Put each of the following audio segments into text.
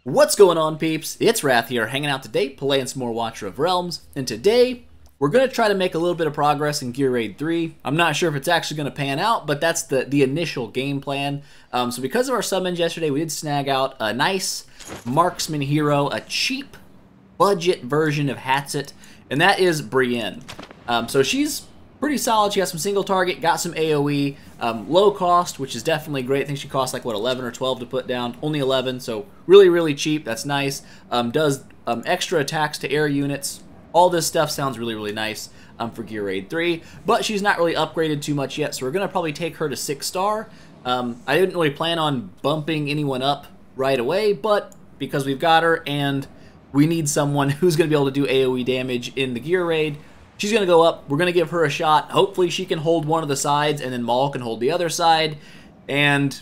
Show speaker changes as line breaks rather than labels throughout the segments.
What's going on, peeps? It's Wrath here, hanging out today, playing some more Watcher of Realms, and today we're going to try to make a little bit of progress in Gear Raid 3. I'm not sure if it's actually going to pan out, but that's the initial game plan. So because of our summons yesterday, we did snag out a nice marksman hero, a cheap budget version of Hatssut, and that is Brienne. So she's pretty solid. She got some single target, got some AoE, low cost, which is definitely great. I think she costs like, what, 11 or 12 to put down? Only 11, so really, really cheap. That's nice. Does extra attacks to air units. All this stuff sounds really, really nice for Gear Raid 3, but she's not really upgraded too much yet, so we're going to probably take her to 6-star. I didn't really plan on bumping anyone up right away, but because we've got her and we need someone who's going to be able to do AoE damage in the Gear Raid, she's going to go up. We're going to give her a shot. Hopefully she can hold one of the sides, and then Maul can hold the other side. And,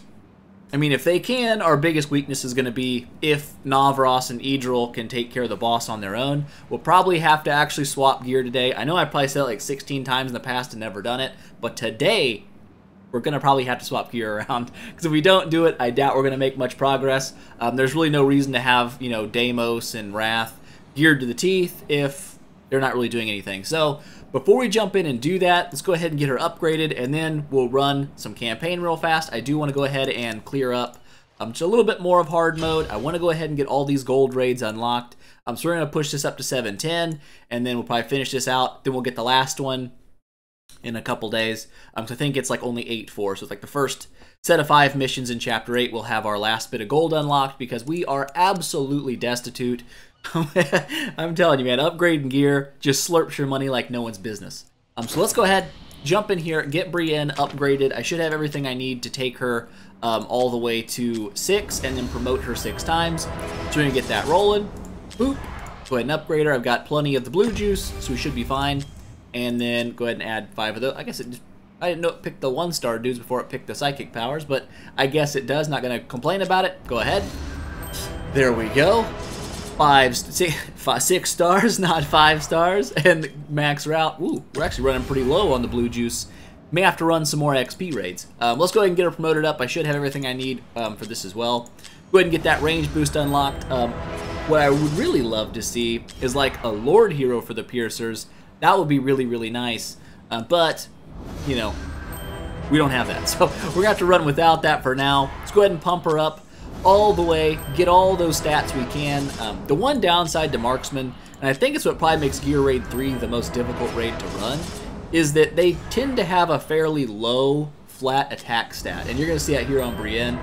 I mean, if they can, our biggest weakness is going to be if Navros and Idril can take care of the boss on their own. We'll probably have to actually swap gear today. I know I probably said it like 16 times in the past and never done it, but today we're going to probably have to swap gear around, because if we don't do it, I doubt we're going to make much progress. There's really no reason to have, you know, Deimos and Wrath geared to the teeth if they're not really doing anything. So before we jump in and do that, let's go ahead and get her upgraded, and then we'll run some campaign real fast. I do want to go ahead and clear up just a little bit more of hard mode. I want to go ahead and get all these gold raids unlocked. So we're going to push this up to 710, and then we'll probably finish this out. Then we'll get the last one in a couple days. So I think it's like only 8-4, so it's like the first set of 5 missions in Chapter 8. We'll have our last bit of gold unlocked, because we are absolutely destitute. I'm telling you, man, upgrading gear just slurps your money like no one's business. So let's go ahead, jump in here, get Brienne upgraded. I should have everything I need to take her all the way to 6 and then promote her 6 times. So we're going to get that rolling. Boop. Go ahead and upgrade her. I've got plenty of the blue juice, so we should be fine. And then go ahead and add 5 of those. I guess I didn't know it picked the 1-star dudes before it picked the psychic powers, but I guess it does. Not going to complain about it. Go ahead. There we go. 6 stars, not 5 stars, and max route. Ooh, we're actually running pretty low on the blue juice. May have to run some more XP raids. Let's go ahead and get her promoted up. I should have everything I need for this as well. Go ahead and get that range boost unlocked. What I would really love to see is like a Lord hero for the Piercers. That would be really, really nice. But, you know, we don't have that. So we're going to have to run without that for now. Let's go ahead and pump her up all the way, get all those stats we can. The one downside to Marksman, and I think it's what probably makes Gear Raid 3 the most difficult raid to run, is that they tend to have a fairly low flat attack stat. And you're going to see that here on Brienne.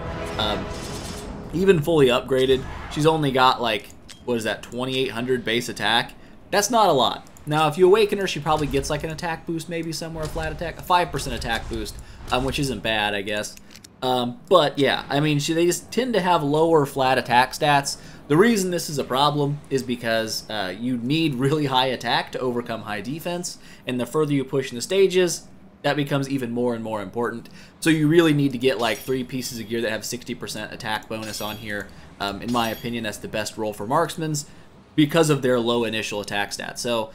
Even fully upgraded, she's only got like, what is that, 2,800 base attack? That's not a lot. Now, if you awaken her, she probably gets like an attack boost, maybe somewhere, a flat attack, a 5% attack boost, which isn't bad, I guess. But yeah, I mean, they just tend to have lower flat attack stats. The reason this is a problem is because you need really high attack to overcome high defense, and the further you push in the stages, that becomes even more and more important. So you really need to get like 3 pieces of gear that have 60% attack bonus on here. In my opinion, that's the best role for marksmans because of their low initial attack stats. So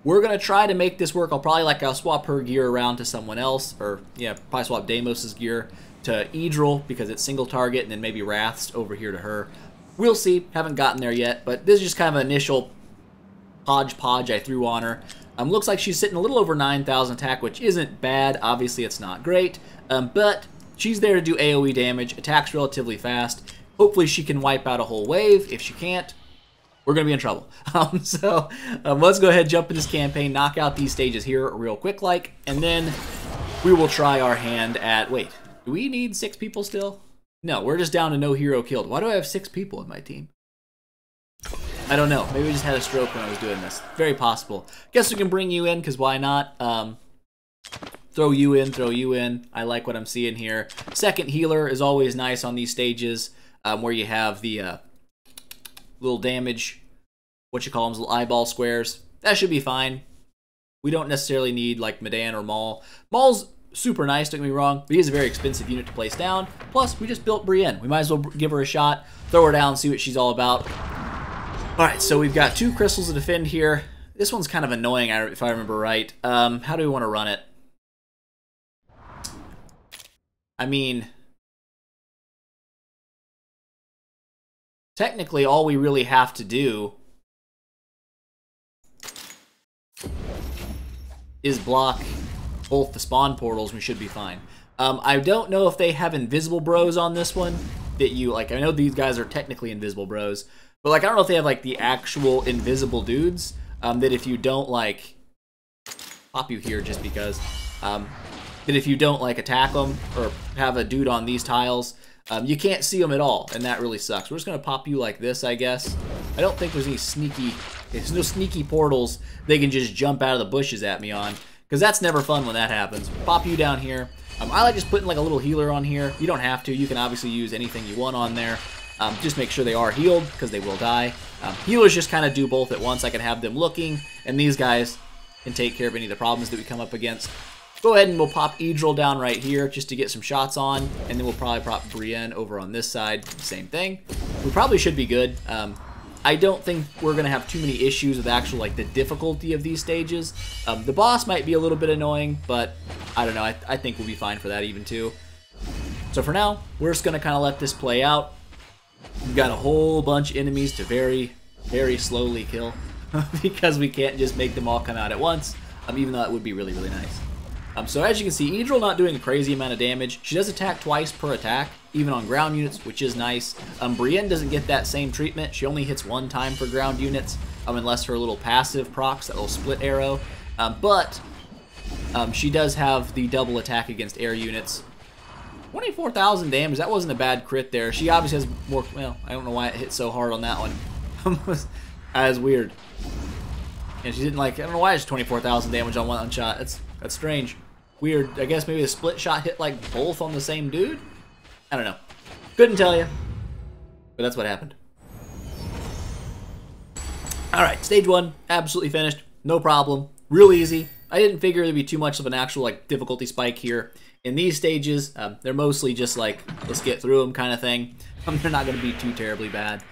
we're going to try to make this work. I'll swap her gear around to someone else, or yeah, probably swap Deimos' gear to Idril because it's single target, and then maybe Wrath's over here to her. We'll see. Haven't gotten there yet, but this is just kind of an initial hodgepodge I threw on her. Looks like she's sitting a little over 9,000 attack, which isn't bad. Obviously, it's not great, but she's there to do AoE damage, attacks relatively fast. Hopefully, she can wipe out a whole wave. If she can't, we're going to be in trouble. Let's go ahead, jump in this campaign, knock out these stages here real quick and then we will try our hand at, wait, do we need 6 people still? No, we're just down to no hero killed. Why do I have 6 people in my team? I don't know. Maybe I just had a stroke when I was doing this. Very possible. Guess we can bring you in, because why not? Throw you in. I like what I'm seeing here. Second healer is always nice on these stages where you have the little damage, what you call them, little eyeball squares. That should be fine. We don't necessarily need like Medan or Maul. Maul's super nice, don't get me wrong, but he's a very expensive unit to place down. Plus, we just built Brienne. We might as well give her a shot, throw her down, see what she's all about. Alright, so we've got 2 crystals to defend here. This one's kind of annoying, if I remember right. How do we want to run it? I mean, technically all we really have to do is block both the spawn portals, and we should be fine. I don't know if they have invisible bros on this one that you, like, I know these guys are technically invisible bros, but like I don't know if they have like the actual invisible dudes that if you don't like pop you here just because that if you don't like attack them or have a dude on these tiles, you can't see them at all, and that really sucks. We're just gonna pop you like this, I guess. I don't think there's no sneaky portals they can just jump out of the bushes at me on, because that's never fun when that happens. Pop you down here. I like just putting like a little healer on here. You don't have to. You can obviously use anything you want on there. Just make sure they are healed, because they will die. Healers just kind of do both at once. I can have them looking, and these guys can take care of any of the problems that we come up against. Go ahead and we'll pop Idril down right here just to get some shots on, and then we'll probably pop Brienne over on this side. Same thing. We probably should be good. I don't think we're going to have too many issues with actual like the difficulty of these stages. The boss might be a little bit annoying, but I don't know. I think we'll be fine for that even too. So for now, we're just going to kind of let this play out. We've got a whole bunch of enemies to very, very slowly kill because we can't just make them all come out at once, even though that would be really, really nice. So as you can see, Idril not doing a crazy amount of damage. She does attack twice per attack, even on ground units, which is nice. Brienne doesn't get that same treatment. She only hits one time for ground units, unless her little passive procs, that little split arrow. But she does have the double attack against air units. 24,000 damage, that wasn't a bad crit there. She obviously has more, well, I don't know why it hit so hard on that one. That is weird. And she didn't like, I don't know why it's 24,000 damage on one shot. That's strange. Weird. I guess maybe the split shot hit like both on the same dude? I don't know. Couldn't tell you. But that's what happened. Alright, stage 1, absolutely finished. No problem. Real easy. I didn't figure there'd be too much of an actual like difficulty spike here. In these stages, they're mostly just like, let's get through them kind of thing. They're not going to be too terribly bad.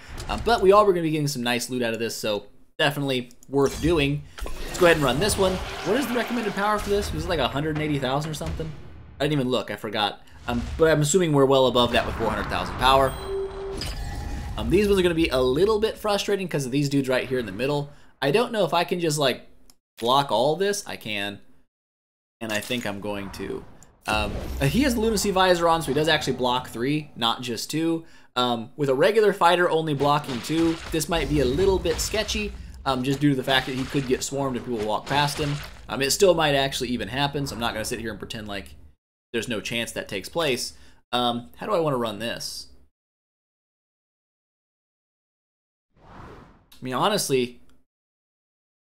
But we are going to be getting some nice loot out of this, so definitely worth doing. Let's go ahead and run this one. What is the recommended power for this? Was it like 180,000 or something? I didn't even look, I forgot. But I'm assuming we're well above that with 400,000 power. These ones are going to be a little bit frustrating because of these dudes right here in the middle. I don't know if I can just like block all this. I can, and I think I'm going to. He has the Lunacy Visor on, so he does actually block 3, not just 2. With a regular fighter only blocking 2, this might be a little bit sketchy, just due to the fact that he could get swarmed if people walk past him. It still might actually even happen, so I'm not going to sit here and pretend like there's no chance that takes place. How do I want to run this? I mean, honestly,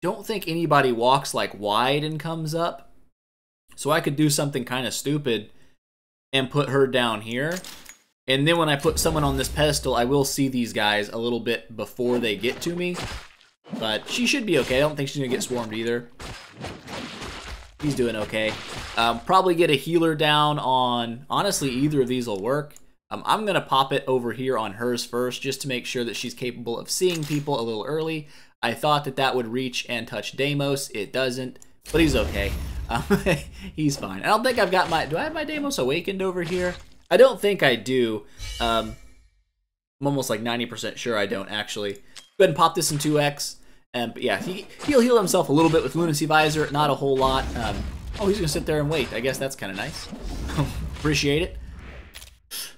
don't think anybody walks like wide and comes up. So I could do something kind of stupid and put her down here. And then when I put someone on this pedestal, I will see these guys a little bit before they get to me. But she should be okay. I don't think she's going to get swarmed either. He's doing okay. Probably get a healer down on, honestly, either of these will work. I'm going to pop it over here on hers first just to make sure that she's capable of seeing people a little early. I thought that that would reach and touch Deimos. It doesn't, but he's okay. He's fine. I don't think I've got my... Do I have my Deimos Awakened over here? I don't think I do. I'm almost like 90% sure I don't, actually. Go ahead and pop this in 2x. But yeah, he'll heal himself a little bit with Lunacy Visor. Not a whole lot. Oh, he's going to sit there and wait. I guess that's kind of nice. Appreciate it.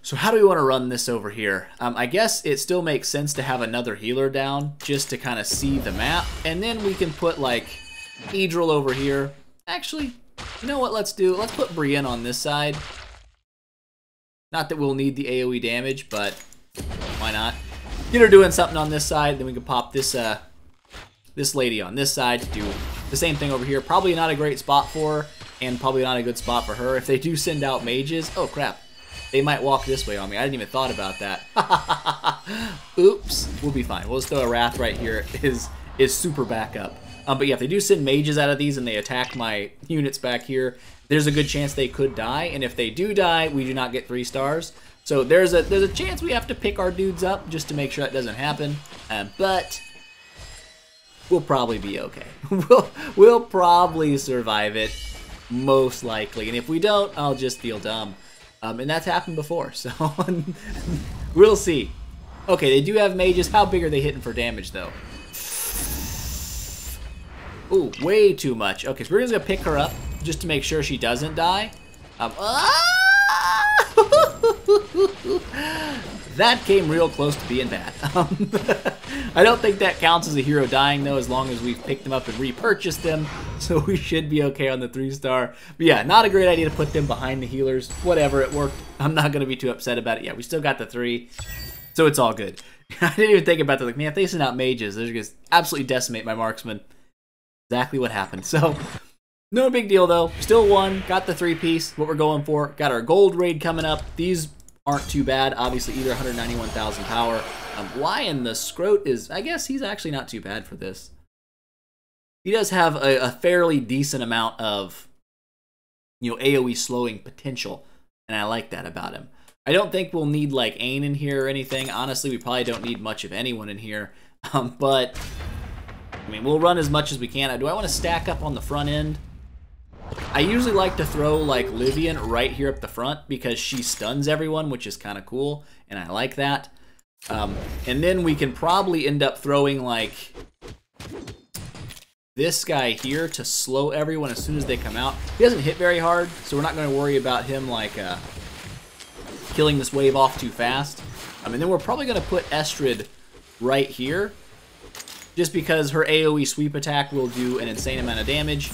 So how do we want to run this over here? I guess it still makes sense to have another healer down just to kind of see the map. And then we can put like Idril over here. Actually, you know what let's do? Let's put Brienne on this side. Not that we'll need the AoE damage, but why not? Get her doing something on this side, then we can pop this this lady on this side to do the same thing over here. Probably not a great spot for her, and probably not a good spot for her. If they do send out mages, oh crap, they might walk this way on me. I didn't even thought about that. Oops, we'll be fine. We'll just throw a Wrath right here. Is super backup. But yeah, if they do send mages out of these and they attack my units back here, there's a good chance they could die. And if they do die, we do not get 3 stars. So there's a chance we have to pick our dudes up just to make sure that doesn't happen. But we'll probably be okay. We'll probably survive it, most likely. And if we don't, I'll just feel dumb. And that's happened before, so we'll see. Okay, they do have mages. How big are they hitting for damage, though? Ooh, way too much. Okay, so we're just gonna pick her up just to make sure she doesn't die. That came real close to being bad. I don't think that counts as a hero dying, though, as long as we've picked them up and repurchased them. So we should be okay on the 3-star. But yeah, not a great idea to put them behind the healers. Whatever, it worked. I'm not going to be too upset about it. Yeah, we still got the 3, so it's all good. I didn't even think about that. Like, man, if they send out mages, they're going to absolutely decimate my marksman. Exactly what happened. So, no big deal, though. Still won. Got the 3-piece, what we're going for. Got our gold raid coming up. These aren't too bad. Obviously, either 191,000 power. Lion the Scroat is, I guess he's actually not too bad for this. He does have a fairly decent amount of, you know, AoE slowing potential, and I like that about him. I don't think we'll need, like, Ain in here or anything. Honestly, we probably don't need much of anyone in here. But, I mean, we'll run as much as we can. Do I want to stack up on the front end? I usually like to throw, like, Livian right here up the front because she stuns everyone, which is kind of cool, and I like that. And then we can probably end up throwing, like, this guy here to slow everyone as soon as they come out. He doesn't hit very hard, so we're not going to worry about him, like, killing this wave off too fast. And then we're probably going to put Estrid right here, just because her AoE sweep attack will do an insane amount of damage.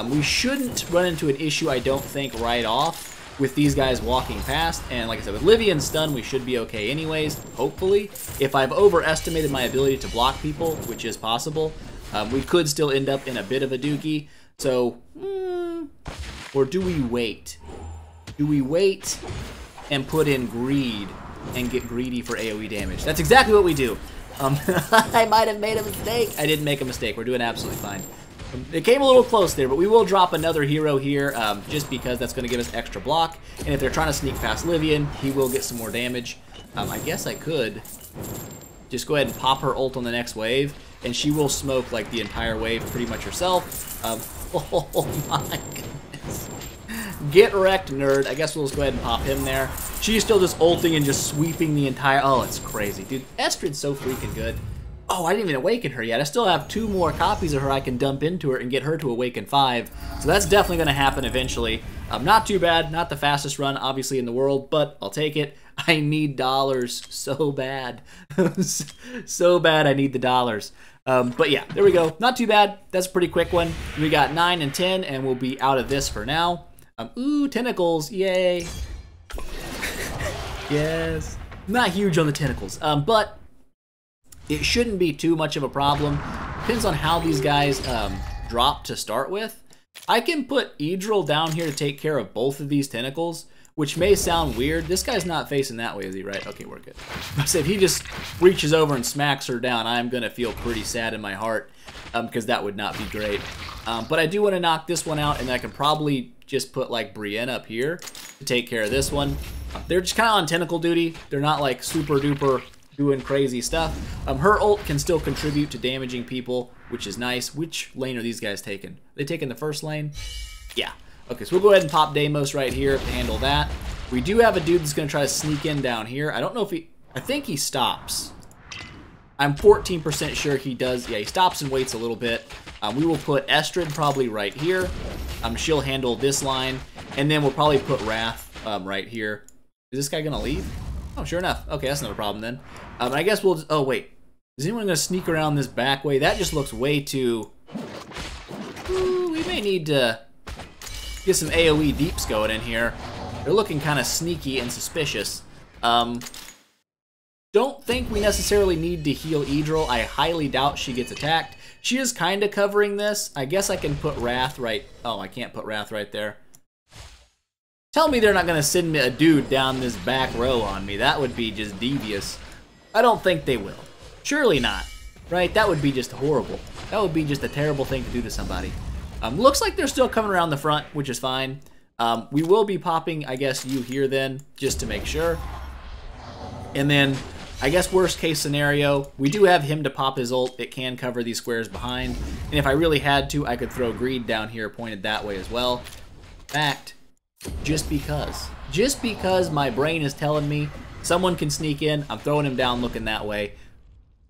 We shouldn't run into an issue, I don't think, right off with these guys walking past. And like I said, with Livy and stun, we should be okay anyways, hopefully. If I've overestimated my ability to block people, which is possible, we could still end up in a bit of a dookie. So, or do we wait? Do we wait and put in greed and get greedy for AoE damage? That's exactly what we do. I might have made a mistake. I didn't make a mistake. We're doing absolutely fine. It came a little close there, but we will drop another hero here just because that's going to give us extra block. And if they're trying to sneak past Livian, he will get some more damage. I guess I could just go ahead and pop her ult on the next wave, and she will smoke like the entire wave pretty much herself. Oh my goodness. Get wrecked, nerd. I guess we'll just go ahead and pop him there. She's still just ulting and just sweeping the entire... Oh, it's crazy. Dude, Estrid's so freaking good. Oh, I didn't even awaken her yet. I still have 2 more copies of her I can dump into her and get her to awaken 5. So that's definitely going to happen eventually. Not too bad. Not the fastest run, obviously, in the world, but I'll take it. I need dollars so bad. So bad I need the dollars. But yeah, there we go. Not too bad. That's a pretty quick one. We got 9 and 10, and we'll be out of this for now. Ooh, tentacles. Yay. Yes. Not huge on the tentacles, but it shouldn't be too much of a problem. Depends on how these guys drop to start with. I can put Idril down here to take care of both of these tentacles, which may sound weird. This guy's not facing that way, is he, right? Okay, we're good. I said if he just reaches over and smacks her down, I'm going to feel pretty sad in my heart because that would not be great. But I do want to knock this one out, and I can probably just put like Brienne up here to take care of this one. They're just kind of on tentacle duty. They're not like super duper doing crazy stuff. Her ult can still contribute to damaging people, which is nice. Which lane are these guys taking? Are they taking the first lane? Yeah. Okay, so we'll go ahead and pop Deimos right here to handle that. We do have a dude that's going to try to sneak in down here. I don't know if he... I think he stops. I'm 14% sure he does. Yeah, he stops and waits a little bit. We will put Estrid probably right here. She'll handle this line. And then we'll probably put Wrath right here. Is this guy going to leave? Oh, sure enough. Okay, that's not a problem then. I guess we'll... Oh, wait. Is anyone going to sneak around this back way? That just looks way too... Ooh, we may need to get some AoE deeps going in here. They're looking kind of sneaky and suspicious. Don't think we necessarily need to heal Idril. I highly doubt she gets attacked. She is kind of covering this. I guess I can put Wrath right... Oh, I can't put Wrath right there. Tell me they're not going to send me a dude down this back row on me. That would be just devious. I don't think they will. Surely not. Right? That would be just horrible. That would be just a terrible thing to do to somebody. Looks like they're still coming around the front, which is fine. We will be popping, I guess, you here then, just to make sure. And then, I guess worst case scenario, we do have him to pop his ult. It can cover these squares behind. And if I really had to, I could throw Greed down here pointed that way as well. In fact, just because my brain is telling me Someone can sneak in. I'm throwing him down looking that way.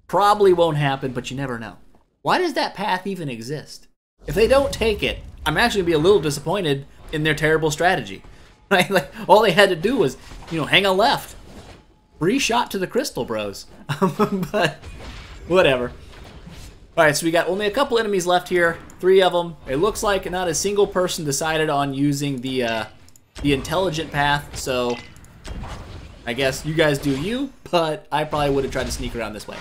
Probably won't happen, but you never know. Why does that path even exist? If they don't take it, I'm actually going to be a little disappointed in their terrible strategy. Right? Like, all they had to do was, you know, hang a left. Free shot to the crystal, bros. But whatever. Alright, so we got only a couple enemies left here. 3 of them. It looks like not a single person decided on using the intelligent path, so I guess you guys do you, but I probably would have tried to sneak around this way.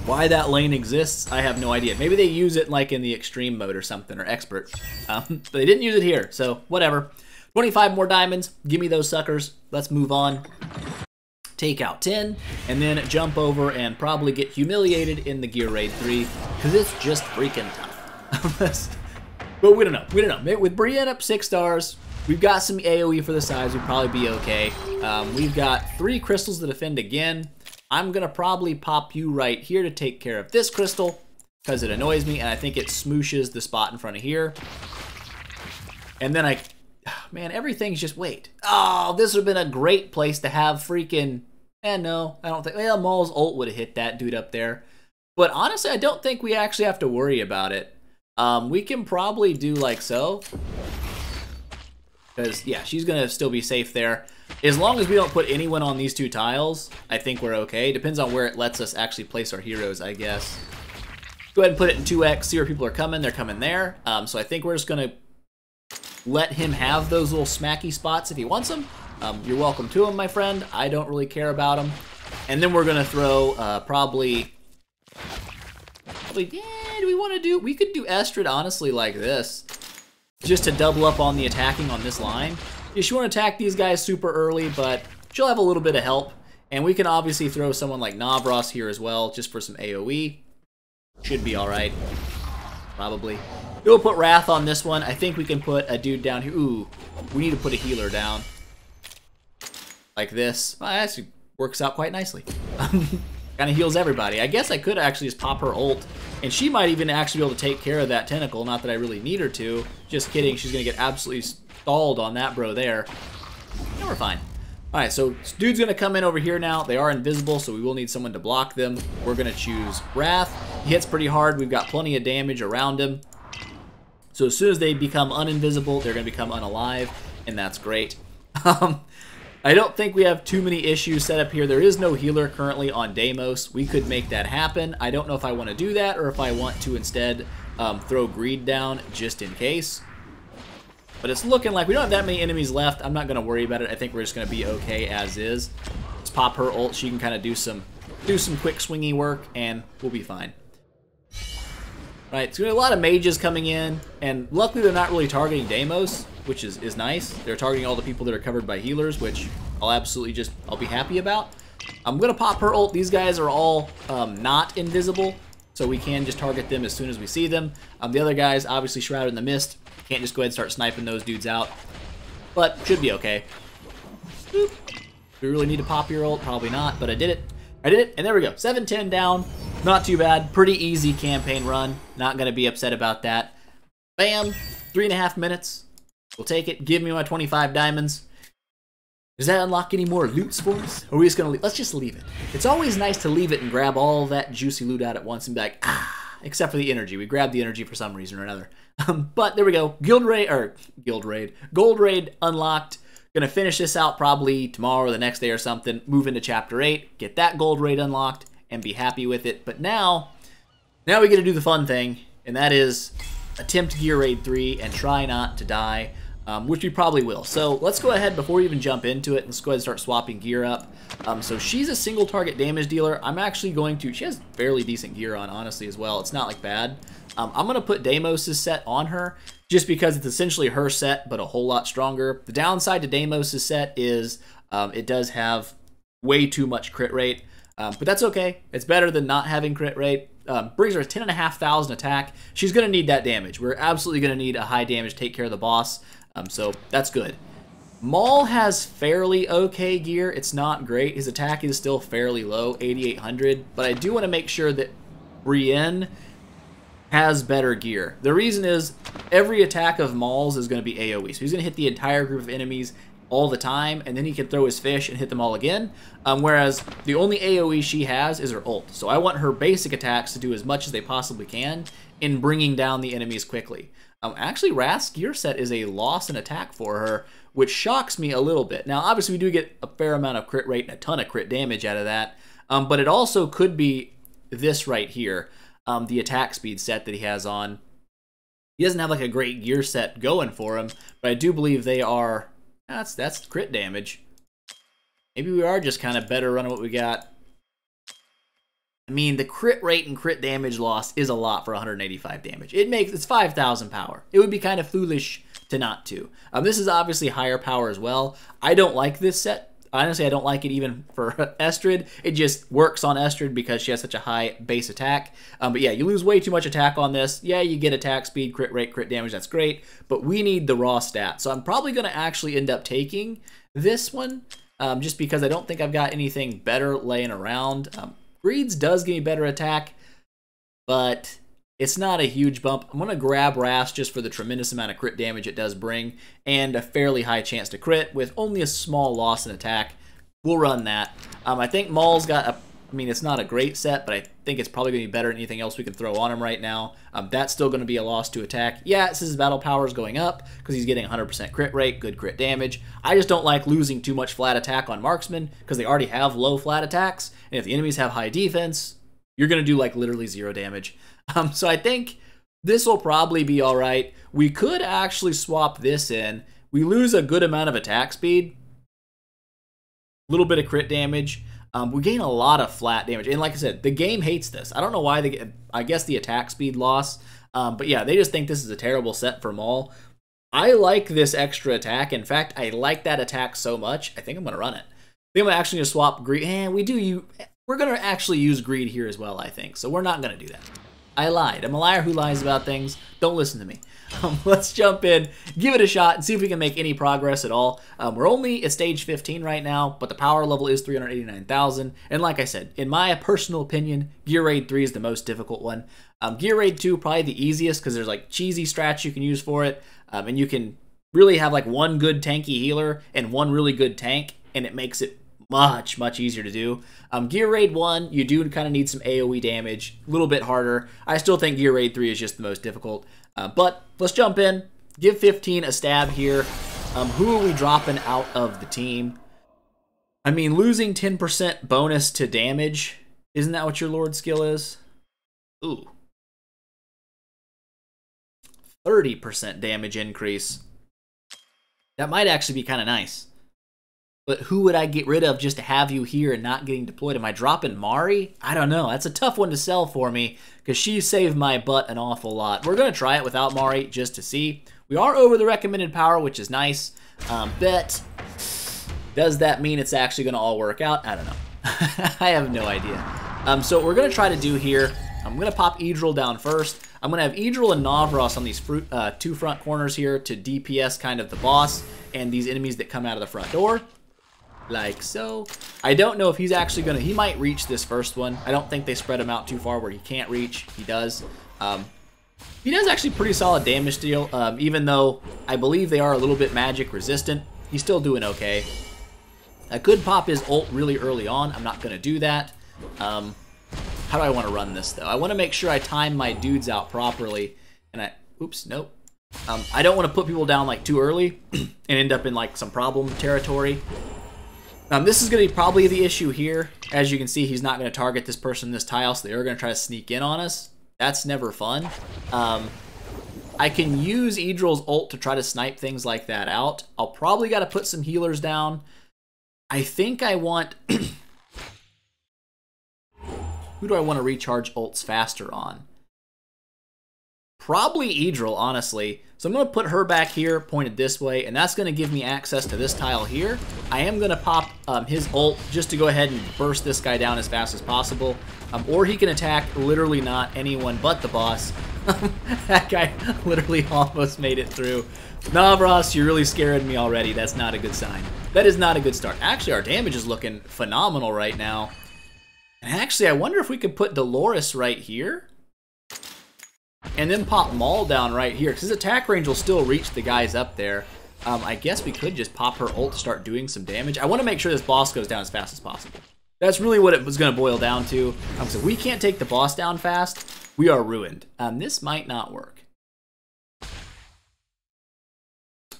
Why that lane exists, I have no idea. Maybe they use it like in the extreme mode or something, or expert. But they didn't use it here, so whatever. 25 more diamonds. Give me those suckers. Let's move on. Take out 10, and then jump over and probably get humiliated in the GR3, because it's just freaking tough. But we don't know. We don't know. With Brienne up 6 stars, we've got some AoE for the size. We'd probably be okay. We've got 3 crystals to defend again. I'm going to probably pop you right here to take care of this crystal, because it annoys me, and I think it smooshes the spot in front of here. And then man, everything's just, wait. Oh, this would have been a great place to have freaking, no, I don't think, well, Maul's ult would have hit that dude up there. But honestly, I don't think we actually have to worry about it. We can probably do like so. Because, yeah, she's going to still be safe there. As long as we don't put anyone on these 2 tiles, I think we're okay. Depends on where it lets us actually place our heroes, I guess. Go ahead and put it in 2x, see where people are coming. They're coming there. So I think we're just going to let him have those little smacky spots if he wants them. You're welcome to them, my friend. I don't really care about them. And then we're going to throw probably, yeah, do we want to do, we could do Estrid honestly like this. Just to double up on the attacking on this line. Yeah, she won't attack these guys super early, but she'll have a little bit of help. And we can obviously throw someone like Navros here as well, just for some AoE. Should be alright. Probably. We'll put Wrath on this one. I think we can put a dude down here. Ooh, we need to put a healer down. Like this. Well, that actually works out quite nicely. Kind of heals everybody. I guess I could actually just pop her ult, and she might even actually be able to take care of that tentacle. Not that I really need her to. Just kidding. She's going to get absolutely stalled on that bro there. And we're fine. Alright, so this dude's going to come in over here now. They are invisible, so we will need someone to block them. We're going to choose Wrath. He hits pretty hard. We've got plenty of damage around him. So as soon as they become uninvisible, they're going to become unalive, and that's great. I don't think we have too many issues set up here. There is no healer currently on Deimos. We could make that happen. I don't know if I want to do that or if I want to instead throw Greed down just in case. But it's looking like we don't have that many enemies left. I'm not going to worry about it. I think we're just going to be okay as is. Let's pop her ult. She can kind of do some quick swingy work, and we'll be fine. Right, so we have a lot of mages coming in, and luckily they're not really targeting Deimos, which is nice. They're targeting all the people that are covered by healers, which I'll be happy about. I'm going to pop her ult. These guys are all not invisible, so we can just target them as soon as we see them. The other guys, obviously shrouded in the mist. Can't just go ahead and start sniping those dudes out, but should be okay. Boop. Do we really need to pop your ult? Probably not, but I did it. I did it, and there we go. 7-10 down. Not too bad. Pretty easy campaign run. Not going to be upset about that. Bam. 3.5 minutes. We'll take it. Give me my 25 diamonds. Does that unlock any more loots for us? Or are we just going to leave? Let's just leave it. It's always nice to leave it and grab all that juicy loot out at once and be like, ah, except for the energy. We grabbed the energy for some reason or another. But there we go. Gold Raid unlocked. Gonna finish this out probably tomorrow or the next day or something. Move into Chapter 8. Get that Gold Raid unlocked and be happy with it. But now we get to do the fun thing, and that is attempt Gear Raid 3 and try not to die. Which we probably will. So let's go ahead, before we even jump into it, let's go ahead and start swapping gear up. So she's a single target damage dealer. I'm actually going to, she has fairly decent gear on, honestly, as well. It's not like bad. I'm going to put Deimos' set on her, just because it's essentially her set, but a whole lot stronger. The downside to Deimos' set is it does have way too much crit rate, but that's okay. It's better than not having crit rate. Brings her a 10,500 attack. She's going to need that damage. We're absolutely going to need a high damage to take care of the boss. So that's good. Maul has fairly okay gear. It's not great. His attack is still fairly low, 8,800. But I do want to make sure that Brienne has better gear. The reason is every attack of Maul's is going to be AoE. So he's going to hit the entire group of enemies all the time, and then he can throw his fish and hit them all again. Whereas the only AoE she has is her ult. So I want her basic attacks to do as much as they possibly can in bringing down the enemies quickly. Actually, Wrath's gear set is a loss in attack for her, which shocks me a little bit. Now, obviously, we do get a fair amount of crit rate and a ton of crit damage out of that, but it also could be this right here, the attack speed set that he has on. He doesn't have like a great gear set going for him, but I do believe they are. That's crit damage. Maybe we are just kind of better running what we got. I mean, the crit rate and crit damage loss is a lot for 185 damage. It's 5,000 power. It would be kind of foolish to not to. This is obviously higher power as well. I don't like this set. Honestly, I don't like it even for Estrid. It just works on Estrid because she has such a high base attack. But yeah, you lose way too much attack on this. Yeah, you get attack speed, crit rate, crit damage. That's great. But we need the raw stat. So I'm probably going to actually end up taking this one just because I don't think I've got anything better laying around. Greed's does give me better attack, but it's not a huge bump. I'm going to grab Wrath just for the tremendous amount of crit damage it does bring and a fairly high chance to crit with only a small loss in attack. We'll run that. I think Maul's got a... I mean, it's not a great set, but I think it's probably going to be better than anything else we can throw on him right now. That's still going to be a loss to attack. Yeah, it says his battle power is going up because he's getting 100% crit rate, good crit damage. I just don't like losing too much flat attack on marksmen because they already have low flat attacks. And if the enemies have high defense, you're going to do like literally 0 damage. So I think this will probably be all right. We could actually swap this in. We lose a good amount of attack speed, a little bit of crit damage. We gain a lot of flat damage. And like I said, the game hates this. I don't know why I guess the attack speed loss. But yeah, they just think this is a terrible set for Maul. I like this extra attack. In fact, I like that attack so much, I think I'm going to run it. I think I'm actually going to swap Greed. And we're going to actually use Greed here as well, I think. So we're not going to do that. I lied. I'm a liar who lies about things. Don't listen to me. Let's jump in, give it a shot, and see if we can make any progress at all. We're only at stage 15 right now, but the power level is 389,000. And like I said, in my personal opinion, Gear Raid 3 is the most difficult one. Gear Raid 2 probably the easiest because there's like cheesy strats you can use for it, and you can really have like one good tanky healer and one really good tank, and it makes it much, much easier to do. Gear Raid 1, you do kind of need some AoE damage, a little bit harder. I still think Gear Raid 3 is just the most difficult. But let's jump in, give 15 a stab here. Who are we dropping out of the team? I mean, losing 10% bonus to damage, isn't that what your Lord skill is? Ooh. 30% damage increase. That might actually be kind of nice. But who would I get rid of just to have you here and not getting deployed? Am I dropping Mari? I don't know. That's a tough one to sell for me because she saved my butt an awful lot. We're going to try it without Mari just to see. We are over the recommended power, which is nice. But does that mean it's actually going to all work out? I don't know. I have no idea. So what we're going to try to do here, I'm going to pop Idril down first. I'm going to have Idril and Navros on these two front corners here to DPS kind of the boss and these enemies that come out of the front door. Like so. I don't know if he's actually going to... He might reach this first one. I don't think they spread him out too far where he can't reach. He does. He does actually pretty solid damage deal. Even though I believe they are a little bit magic resistant. He's still doing okay. I could pop his ult really early on. I'm not going to do that. How do I want to run this, though? I want to make sure I time my dudes out properly. And oops, nope. I don't want to put people down like too early and end up in like some problem territory. This is going to be probably the issue here. As you can see, he's not going to target this person in this tile, so they are going to try to sneak in on us. That's never fun. I can use Idril's ult to try to snipe things like that out. I'll probably got to put some healers down. I think I want... Who do I want to recharge ults faster on? Probably Idril, honestly. So I'm going to put her back here, pointed this way, and that's going to give me access to this tile here. I am going to pop his ult just to go ahead and burst this guy down as fast as possible. Or he can attack literally not anyone but the boss. That guy literally almost made it through. Navros, you're really scaring me already. That's not a good sign. That is not a good start. Actually, our damage is looking phenomenal right now. And actually, I wonder if we could put Dolores right here. And then pop Maul down right here, because his attack range will still reach the guys up there. I guess we could just pop her ult to start doing some damage. I want to make sure this boss goes down as fast as possible. That's really what it was going to boil down to. So if we can't take the boss down fast, we are ruined. This might not work.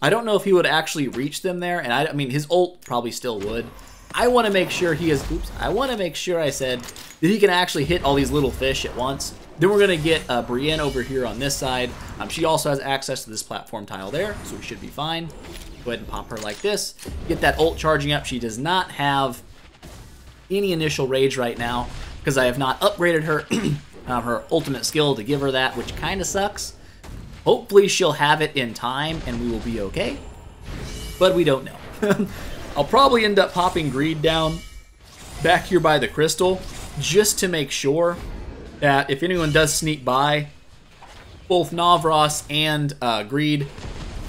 I don't know if he would actually reach them there, and I mean, his ult probably still would. I want to make sure he is, oops, I want to make sure I said that he can actually hit all these little fish at once. Then we're going to get Brienne over here on this side. She also has access to this platform tile there, so we should be fine. Go ahead and pop her like this. Get that ult charging up. She does not have any initial rage right now because I have not upgraded her, her ultimate skill to give her that, which kind of sucks. Hopefully she'll have it in time and we will be okay, but we don't know. I'll probably end up popping Greed down back here by the crystal just to make sure that if anyone does sneak by, both Navras and Greed,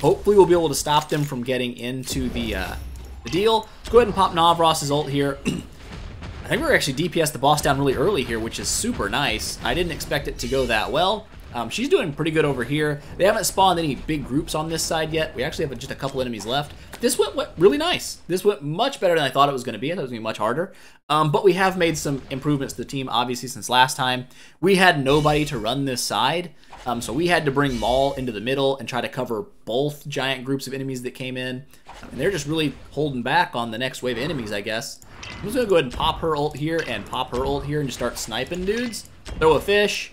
hopefully we'll be able to stop them from getting into the deal. Let's go ahead and pop Navras's ult here. I think we're actually DPS the boss down really early here, which is super nice. I didn't expect it to go that well. She's doing pretty good over here. They haven't spawned any big groups on this side yet. We actually have just a couple enemies left. This went really nice. This went much better than I thought it was going to be. I thought it was going to be much harder. But we have made some improvements to the team, obviously, since last time. We had nobody to run this side, so we had to bring Maul into the middle and try to cover both giant groups of enemies that came in. And they're just really holding back on the next wave of enemies, I guess. I'm just going to go ahead and pop her ult here and pop her ult here and just start sniping dudes. Throw a fish.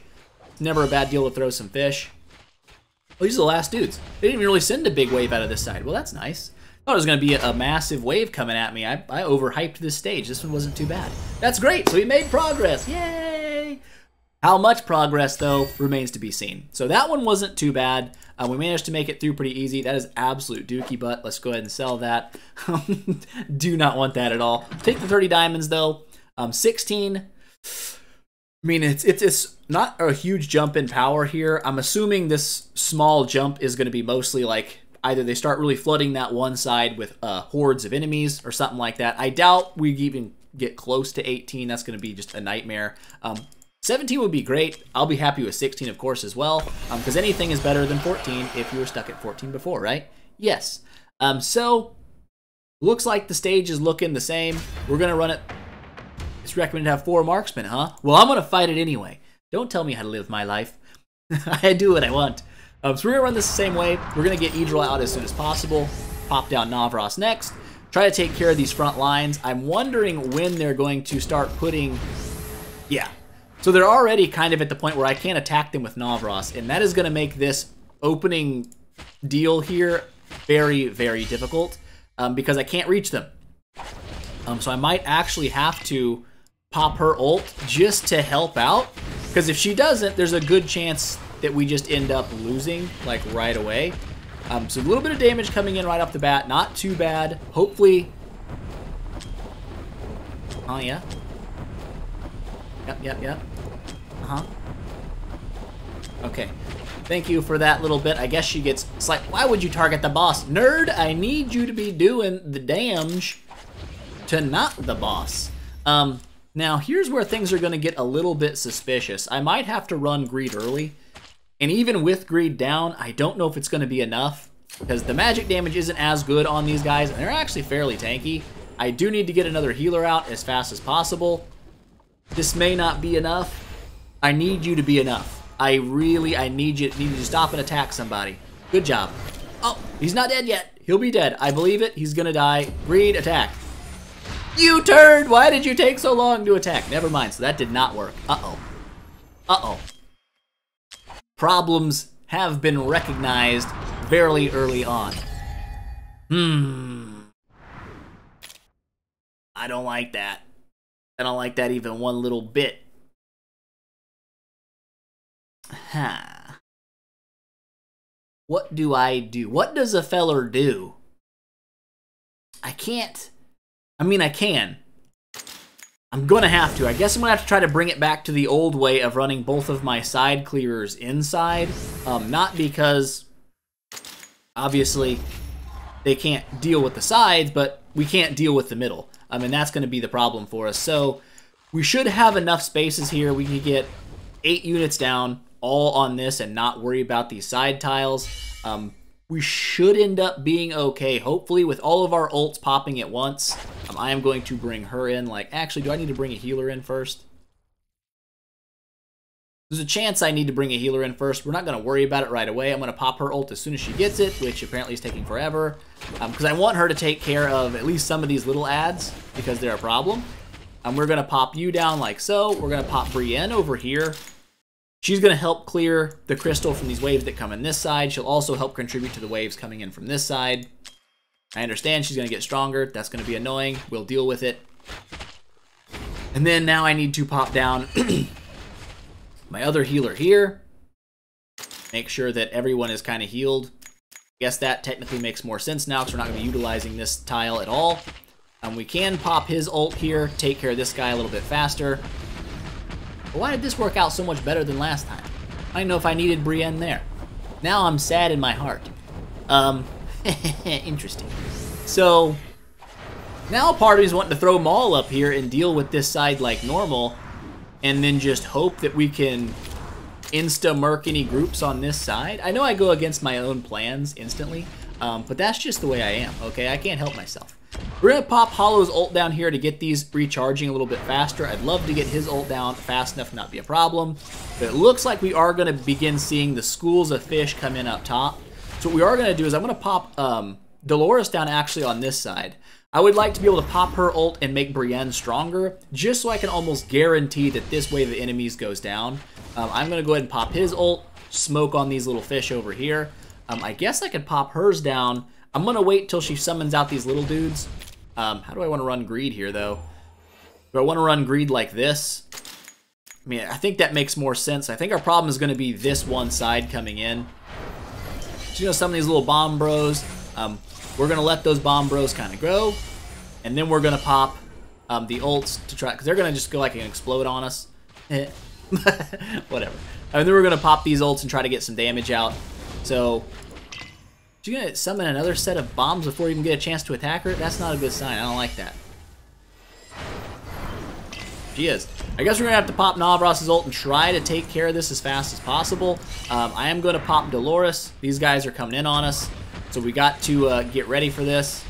Never a bad deal to throw some fish. Well, these are the last dudes. They didn't even really send a big wave out of this side. Well, that's nice. Thought it was going to be a massive wave coming at me. I overhyped this stage. This one wasn't too bad. That's great. So we made progress. Yay! How much progress, though, remains to be seen. So that one wasn't too bad. We managed to make it through pretty easy. That is absolute dookie butt. Let's go ahead and sell that. Do not want that at all. Take the 30 diamonds, though. 16. I mean, it's not a huge jump in power here. I'm assuming this small jump is going to be mostly like either they start really flooding that one side with hordes of enemies or something like that. I doubt we even get close to 18. That's going to be just a nightmare. 17 would be great. I'll be happy with 16, of course, as well, because anything is better than 14 if you were stuck at 14 before, right? Yes. So, looks like the stage is looking the same. We're going to run it. It's recommended to have 4 marksmen, huh? Well, I'm going to fight it anyway. Don't tell me how to live my life. I do what I want. So we're going to run this the same way. We're going to get Idril out as soon as possible. Pop down Navras next. Try to take care of these front lines. I'm wondering when they're going to start putting... Yeah. So they're already kind of at the point where I can't attack them with Navras, and that is going to make this opening deal here very, very difficult because I can't reach them. So I might actually have to pop her ult just to help out, because if she doesn't, there's a good chance that we just end up losing like right away. So a little bit of damage coming in right off the bat, not too bad. Hopefully, oh yeah, yep. Okay, thank you for that little bit. I guess she gets slight. Why would you target the boss, nerd? I need you to be doing the damage to not the boss. Now here's where things are going to get a little bit suspicious. I might have to run Greed early, and even with Greed down, I don't know if it's going to be enough because the magic damage isn't as good on these guys, and they're actually fairly tanky. I do need to get another healer out as fast as possible. This may not be enough. I need you to be enough. I need you to stop and attack somebody. Good job. Oh, he's not dead yet. He'll be dead. I believe it. He's going to die. Greed, attack. You turd! Why did you take so long to attack? Never mind, so that did not work. Uh-oh. Uh-oh. Problems have been recognized very early on. I don't like that. I don't like that even one little bit. What do I do? What does a feller do? I can't. I mean, I can. I'm gonna have to. I guess I'm gonna have to try to bring it back to the old way of running both of my side clearers inside. Not because, obviously, they can't deal with the sides, but we can't deal with the middle. And that's gonna be the problem for us. So, we should have enough spaces here. We can get 8 units down, all on this, and not worry about these side tiles. we should end up being okay. Hopefully, with all of our ults popping at once, I am going to bring her in. Like, actually, do I need to bring a healer in first? There's a chance I need to bring a healer in first. We're not going to worry about it right away. I'm going to pop her ult as soon as she gets it, which apparently is taking forever. Because I want her to take care of at least some of these little ads, because they're a problem. We're going to pop you down like so. We're going to pop Brienne over here. She's going to help clear the crystal from these waves that come in this side. She'll also help contribute to the waves coming in from this side. I understand she's going to get stronger. That's going to be annoying. We'll deal with it. And then now I need to pop down my other healer here. Make sure that everyone is kind of healed. I guess that technically makes more sense now because we're not going to be utilizing this tile at all. We can pop his ult here, take care of this guy a little bit faster. But why did this work out so much better than last time? I didn't know if I needed Brienne there. Now I'm sad in my heart. Interesting. So, now part of me is wanting to throw Maul up here and deal with this side like normal, and then just hope that we can insta-murk any groups on this side. I know I go against my own plans instantly, but that's just the way I am, okay? I can't help myself. We're going to pop Hollow's ult down here to get these recharging a little bit faster. I'd love to get his ult down fast enough to not be a problem. But it looks like we are going to begin seeing the schools of fish come in up top. So what we are going to do is I'm going to pop Dolores down actually on this side. I would like to be able to pop her ult and make Brienne stronger, just so I can almost guarantee that this wave of enemies goes down. I'm going to go ahead and pop his ult, smoke on these little fish over here. I guess I could pop hers down. I'm going to wait till she summons out these little dudes. How do I want to run greed here, though? Do I want to run greed like this? I mean, I think that makes more sense. I think our problem is going to be this one side coming in. She's going to summon these little bomb bros. We're going to let those bomb bros kind of grow. And then we're going to pop the ults to try, because they're going to just go like and explode on us. Whatever. And then we're going to pop these ults and try to get some damage out. So, you're going to summon another set of bombs before you even get a chance to attack her? That's not a good sign. I don't like that. She is. I guess we're going to have to pop Navras' ult and try to take care of this as fast as possible. I am going to pop Dolores. These guys are coming in on us. So we got to get ready for this.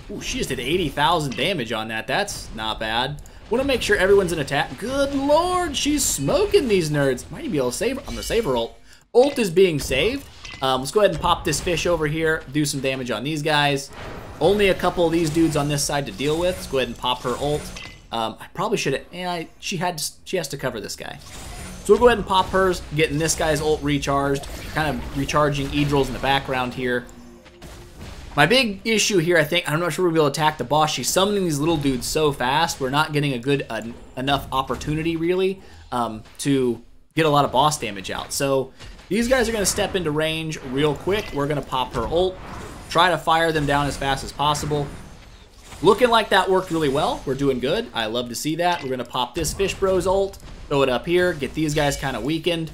Ooh, she just did 80,000 damage on that. That's not bad. Want to make sure everyone's in attack. Good lord, she's smoking these nerds. Might be able to save her. I'm going to save her ult. Ult is being saved. Let's go ahead and pop this fish over here, do some damage on these guys. Only a couple of these dudes on this side to deal with. Let's go ahead and pop her ult. I probably should have, yeah, she has to cover this guy. So we'll go ahead and pop hers, getting this guy's ult recharged, kind of recharging Eadril's in the background here. My big issue here, I think, I'm not sure we'll be able to attack the boss. She's summoning these little dudes so fast, we're not getting a good enough opportunity, really, to get a lot of boss damage out. So these guys are going to step into range real quick. We're going to pop her ult, try to fire them down as fast as possible. Looking like that worked really well. We're doing good. I love to see that. We're going to pop this Fish Bros ult, throw it up here, get these guys kind of weakened.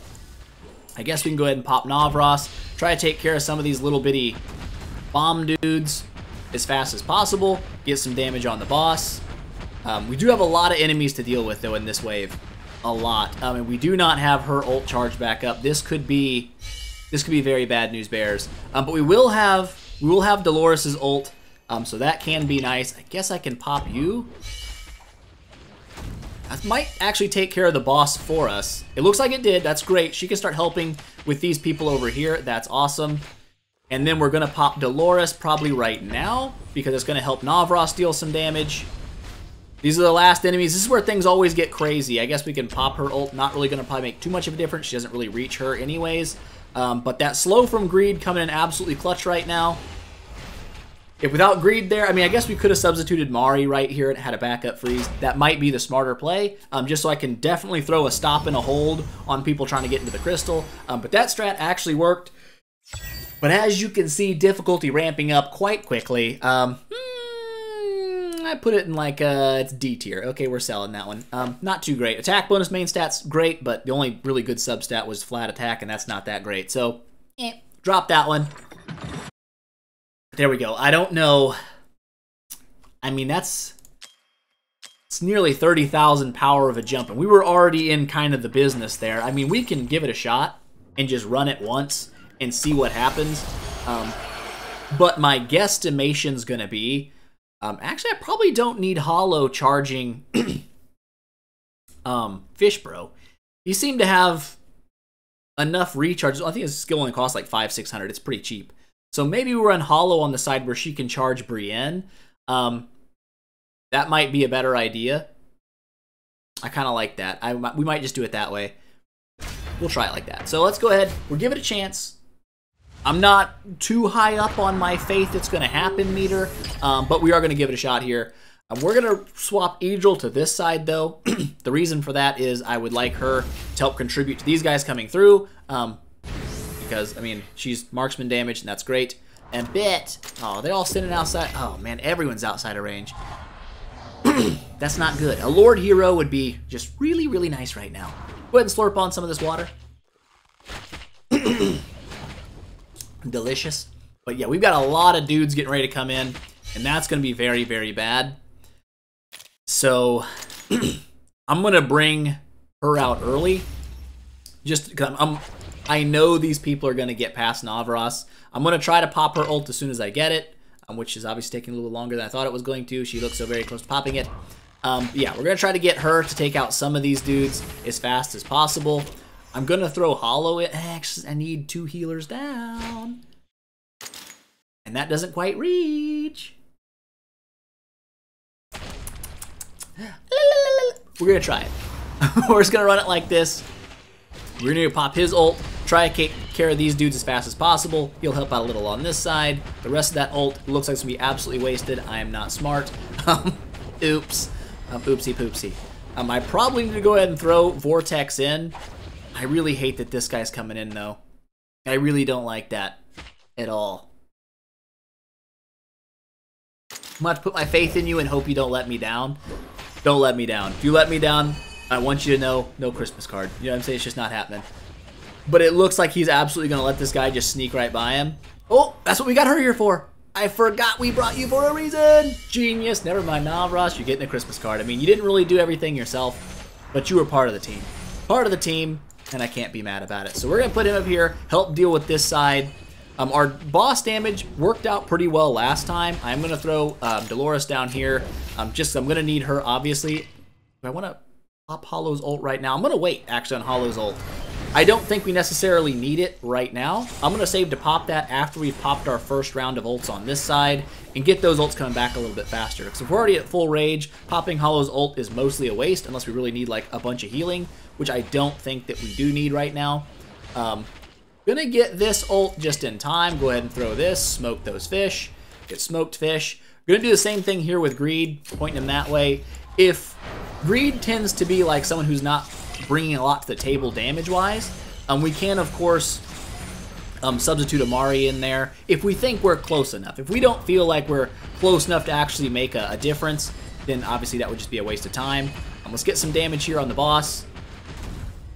I guess we can go ahead and pop Navras, try to take care of some of these little bitty bomb dudes as fast as possible, get some damage on the boss. We do have a lot of enemies to deal with, though, in this wave. A lot. And we do not have her ult charged back up. This could be very bad news, bears. But we will have Dolores' ult, so that can be nice. I guess I can pop you. That might actually take care of the boss for us. It looks like it did. That's great. She can start helping with these people over here. That's awesome. And then we're going to pop Dolores probably right now, because it's going to help Navras deal some damage. These are the last enemies. This is where things always get crazy. I guess we can pop her ult. Not really going to probably make too much of a difference. She doesn't really reach her anyways. But that slow from Greed coming in absolutely clutch right now. If without Greed there, I mean, I guess we could have substituted Mari right here and had a backup freeze. That might be the smarter play, just so I can definitely throw a stop and a hold on people trying to get into the crystal. But that strat actually worked. But as you can see, difficulty ramping up quite quickly. I put it in like, it's D tier. Okay, we're selling that one. Not too great. Attack bonus main stats, great, but the only really good substat was flat attack, and that's not that great. So, drop that one. There we go. I don't know. I mean, it's nearly 30,000 power of a jump, and we were already in kind of the business there. I mean, we can give it a shot and just run it once and see what happens. But my guesstimation's going to be, actually, I probably don't need Hollow charging Fish Bro. He seemed to have enough recharges. I think his skill only costs like 500-600. It's pretty cheap. So maybe we run Hollow on the side where she can charge Brienne. That might be a better idea. I kind of like that. We might just do it that way. We'll try it like that. So let's go ahead. We'll give it a chance. I'm not too high up on my faith it's going to happen meter, but we are going to give it a shot here. We're going to swap Idril to this side, though. The reason for that is I would like her to help contribute to these guys coming through, because, I mean, she's marksman damage, and that's great. And Bet, oh, they're all sitting outside. Oh, man, everyone's outside of range. That's not good. A Lord Hero would be just really, really nice right now. Go ahead and slurp on some of this water. Delicious. But yeah, we've got a lot of dudes getting ready to come in, and that's going to be very, very bad. So I'm going to bring her out early. Just because I know these people are going to get past Navras. I'm going to try to pop her ult as soon as I get it, which is obviously taking a little longer than I thought it was going to. She looks so very close to popping it. Yeah, we're going to try to get her to take out some of these dudes as fast as possible. I'm going to throw Hollow in. Actually, I need 2 healers down. And that doesn't quite reach. We're going to try it. We're just going to run it like this. We're going to pop his ult, try to take care of these dudes as fast as possible. He'll help out a little on this side. The rest of that ult looks like it's going to be absolutely wasted. I am not smart. Oops. Oopsie poopsie. I probably need to go ahead and throw Vortex in. I really hate that this guy's coming in, though. I really don't like that at all. I'm going to have to put my faith in you and hope you don't let me down. Don't let me down. If you let me down, I want you to know, no Christmas card. You know what I'm saying? It's just not happening. But it looks like he's absolutely going to let this guy just sneak right by him. Oh, that's what we got her here for. I forgot we brought you for a reason. Genius. Never mind, Navras, you're getting a Christmas card. I mean, you didn't really do everything yourself, but you were part of the team. Part of the team, and I can't be mad about it. So we're going to put him up here, help deal with this side. Our boss damage worked out pretty well last time. I'm going to throw Dolores down here. I'm going to need her, obviously. Do I want to pop Hollow's ult right now? I'm going to wait, actually, on Hollow's ult. I don't think we necessarily need it right now. I'm going to save to pop that after we've popped our first round of ults on this side and get those ults coming back a little bit faster. Because if we're already at full rage, popping Hollow's ult is mostly a waste unless we really need like a bunch of healing, which I don't think that we do need right now. Gonna get this ult just in time. Go ahead and throw this, smoke those fish, get smoked fish. Gonna do the same thing here with Greed, pointing him that way. If Greed tends to be like someone who's not bringing a lot to the table damage-wise, we can, of course, substitute Amari in there if we think we're close enough. If we don't feel like we're close enough to actually make a difference, then obviously that would just be a waste of time. Let's get some damage here on the boss.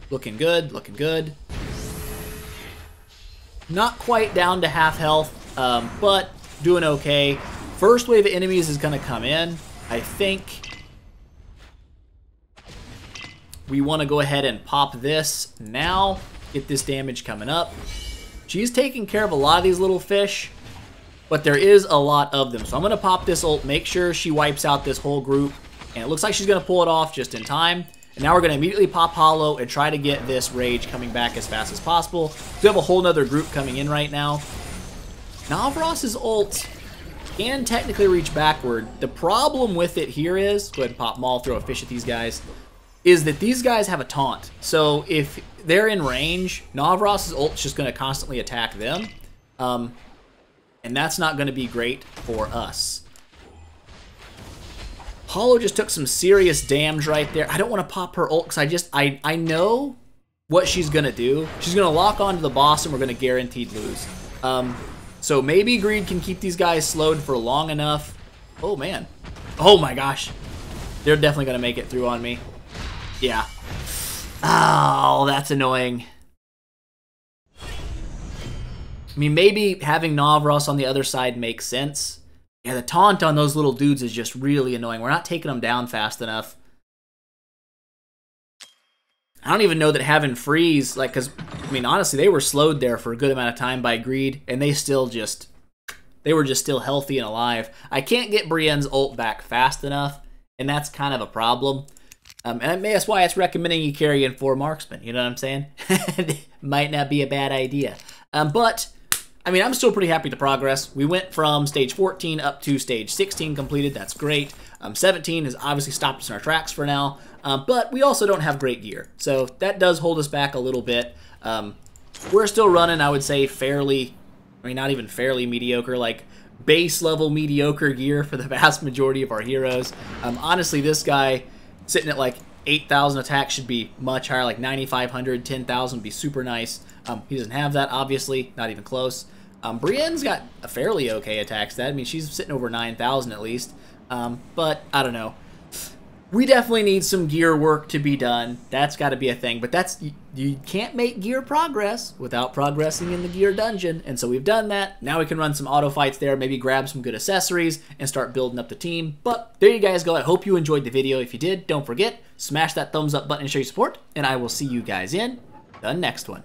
Looking good, looking good. Not quite down to half health, but doing okay. First wave of enemies is going to come in. I think we want to go ahead and pop this now. Get this damage coming up. She's taking care of a lot of these little fish, but there is a lot of them. So I'm going to pop this ult, make sure she wipes out this whole group. And it looks like she's going to pull it off just in time. And now we're going to immediately pop Hollow and try to get this rage coming back as fast as possible. We have a whole nother group coming in right now. Navras' ult can technically reach backward. The problem with it here is, go ahead and pop Maul, throw a fish at these guys, is that these guys have a taunt. So if they're in range, Navras' ult's just going to constantly attack them. And that's not going to be great for us. Hollow just took some serious damage right there. I don't want to pop her ult because I know what she's going to do. She's going to lock onto the boss and we're going to guaranteed lose. So maybe Greed can keep these guys slowed for long enough. Oh, man. Oh, my gosh. They're definitely going to make it through on me. Yeah. Oh, that's annoying. I mean, maybe having Navras on the other side makes sense. Yeah, the taunt on those little dudes is just really annoying. We're not taking them down fast enough. I don't even know that having freeze, like, because, I mean, honestly, they were slowed there for a good amount of time by greed, and they were just still healthy and alive. I can't get Brienne's ult back fast enough, and that's kind of a problem. And that's why it's recommending you carry in 4 marksmen, you know what I'm saying? Might not be a bad idea. But, I mean, I'm still pretty happy with the progress. We went from stage 14 up to stage 16 completed, that's great. 17 has obviously stopped us in our tracks for now, but we also don't have great gear, so that does hold us back a little bit. We're still running, I would say, fairly, I mean, not even fairly mediocre, like base level mediocre gear for the vast majority of our heroes. Honestly, this guy sitting at like 8,000 attack should be much higher, like 9,500, 10,000 would be super nice. He doesn't have that, obviously, not even close. Brienne's got a fairly okay attack stat. I mean, she's sitting over 9,000 at least. But I don't know. We definitely need some gear work to be done. That's got to be a thing. But that's, you can't make gear progress without progressing in the gear dungeon. And so we've done that. Now we can run some auto fights there, maybe grab some good accessories and start building up the team. But there you guys go. I hope you enjoyed the video. If you did, don't forget, smash that thumbs up button to show your support. And I will see you guys in the next one.